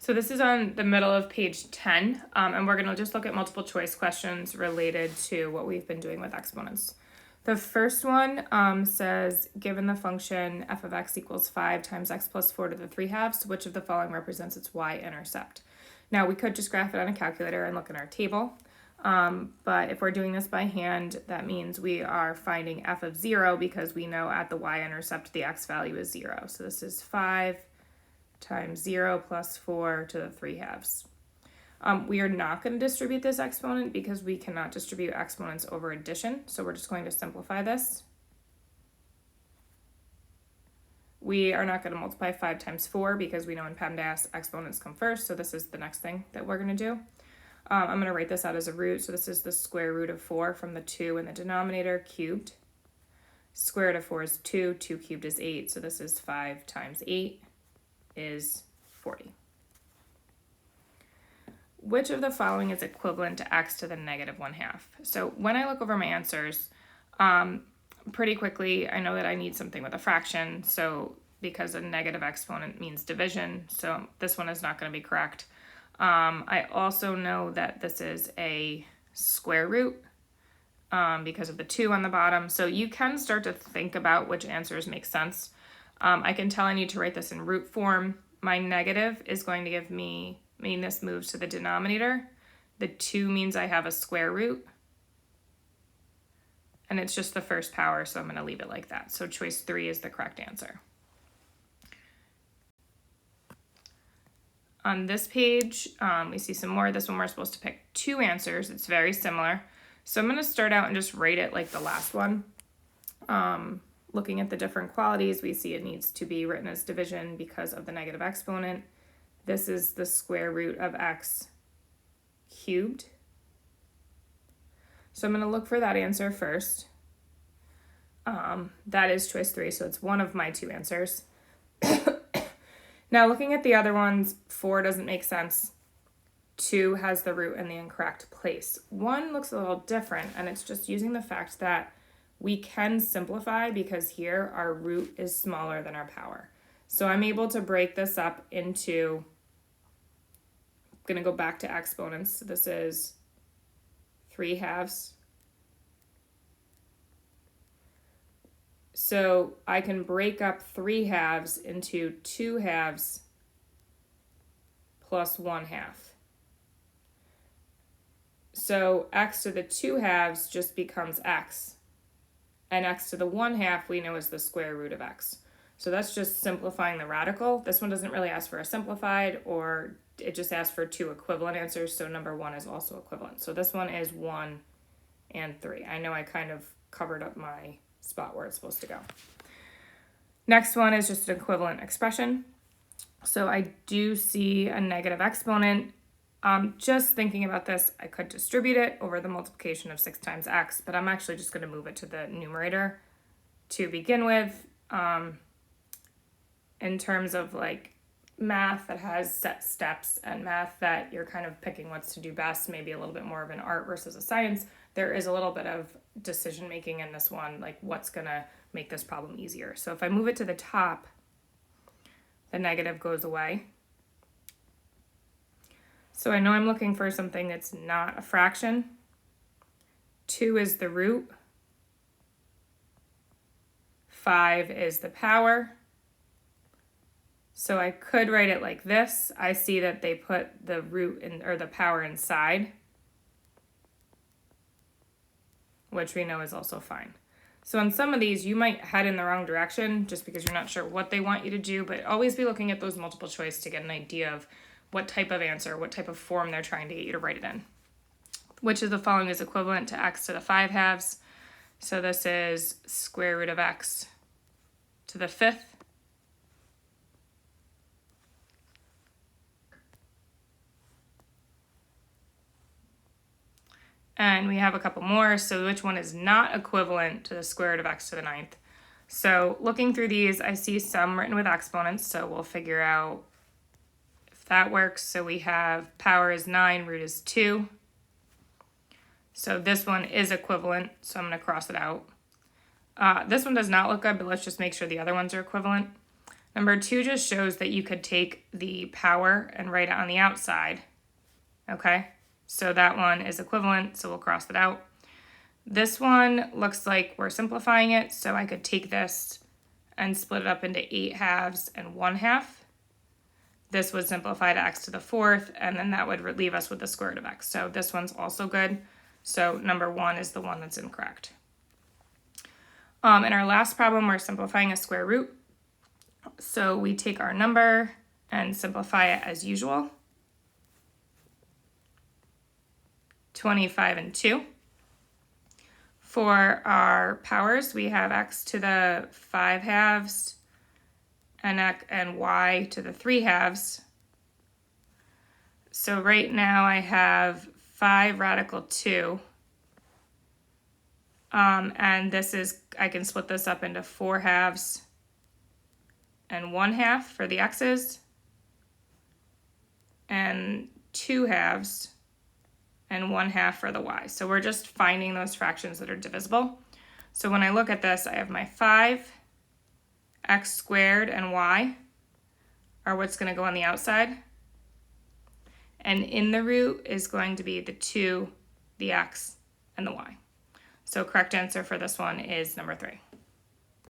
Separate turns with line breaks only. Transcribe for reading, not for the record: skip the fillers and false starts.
So this is on the middle of page 10, and we're going to just look at multiple choice questions related to what we've been doing with exponents. The first one says, given the function f of x equals 5 times x plus 4 to the 3/2, which of the following represents its y-intercept? Now, we could just graph it on a calculator and look in our table, but if we're doing this by hand, that means we are finding f of 0 because we know at the y-intercept the x value is 0. So this is 5 times 0 plus 4 to the 3/2. We are not going to distribute this exponent because we cannot distribute exponents over addition, so we're just going to simplify this. We are not going to multiply 5 times 4 because we know in PEMDAS exponents come first, so this is the next thing that we're going to do. I'm going to write this out as a root, so this is the square root of 4 from the 2 in the denominator cubed. Square root of 4 is 2, 2 cubed is 8, so this is 5 times 8 is 40. Which of the following is equivalent to x to the -1/2? So when I look over my answers, pretty quickly I know that I need something with a fraction, so because a negative exponent means division, so this one is not going to be correct. I also know that this is a square root because of the 2 on the bottom, so you can start to think about which answers make sense. I can tell I need to write this in root form. My negative is going to give me, this moves to the denominator. The 2 means I have a square root. And it's just the first power, so I'm going to leave it like that. So choice 3 is the correct answer. On this page, we see some more. This one we're supposed to pick 2 answers. It's very similar. So I'm going to start out and just write it like the last one. Looking at the different qualities, we see it needs to be written as division because of the negative exponent. This is the square root of x cubed. So I'm going to look for that answer first. That is choice 3, so it's one of my 2 answers. Now looking at the other ones, 4 doesn't make sense. 2 has the root in the incorrect place. 1 looks a little different, and it's just using the fact that we can simplify because here our root is smaller than our power. So I'm able to break this up into, I'm going to go back to exponents. So this is 3/2. So I can break up 3/2 into 2/2 plus 1/2. So x to the 2/2 just becomes x. And x to the 1/2 we know is the square root of x. So that's just simplifying the radical. This one doesn't really ask for a simplified, or it just asks for 2 equivalent answers, so number 1 is also equivalent. So this one is 1 and 3. I know I kind of covered up my spot where it's supposed to go. Next one is just an equivalent expression. So I do see a negative exponent. Just thinking about this, I could distribute it over the multiplication of 6 times x, but I'm actually just going to move it to the numerator to begin with. In terms of like math that has set steps and math that you're kind of picking what's to do best, maybe a little bit more of an art versus a science, there is a little bit of decision making in this one, like what's going to make this problem easier. So if I move it to the top, the negative goes away. So I know I'm looking for something that's not a fraction. 2 is the root. 5 is the power. So I could write it like this. I see that they put the root in, or the power inside, which we know is also fine. So on some of these, you might head in the wrong direction just because you're not sure what they want you to do, but always be looking at those multiple choice to get an idea of what type of answer, what type of form they're trying to get you to write it in. Which of the following is equivalent to x to the 5/2? So this is square root of x to the 5th. And we have a couple more. So which one is not equivalent to the square root of x to the 9th? So looking through these, I see some written with exponents, so we'll figure out if that works. So we have power is 9, root is 2. So this one is equivalent, so I'm going to cross it out. This one does not look good, but let's just make sure the other ones are equivalent. Number 2 just shows that you could take the power and write it on the outside. Okay, so that one is equivalent, so we'll cross it out. This one looks like we're simplifying it, so I could take this and split it up into 8 halves and 1/2. This would simplify to x to the 4th, and then that would leave us with the square root of x. So this one's also good. So number 1 is the one that's incorrect. In our last problem, we're simplifying a square root. So we take our number and simplify it as usual. 25 and 2. For our powers, we have x to the 5 halves and y to the 3 halves. So right now I have 5 radical 2. And this is, I can split this up into 4 halves and 1/2 for the x's, and 2 halves and 1/2 for the y. So we're just finding those fractions that are divisible. So when I look at this, I have my 5, x squared, and y are what's going to go on the outside. And in the root is going to be the 2, the x, and the y. So correct answer for this one is number 3.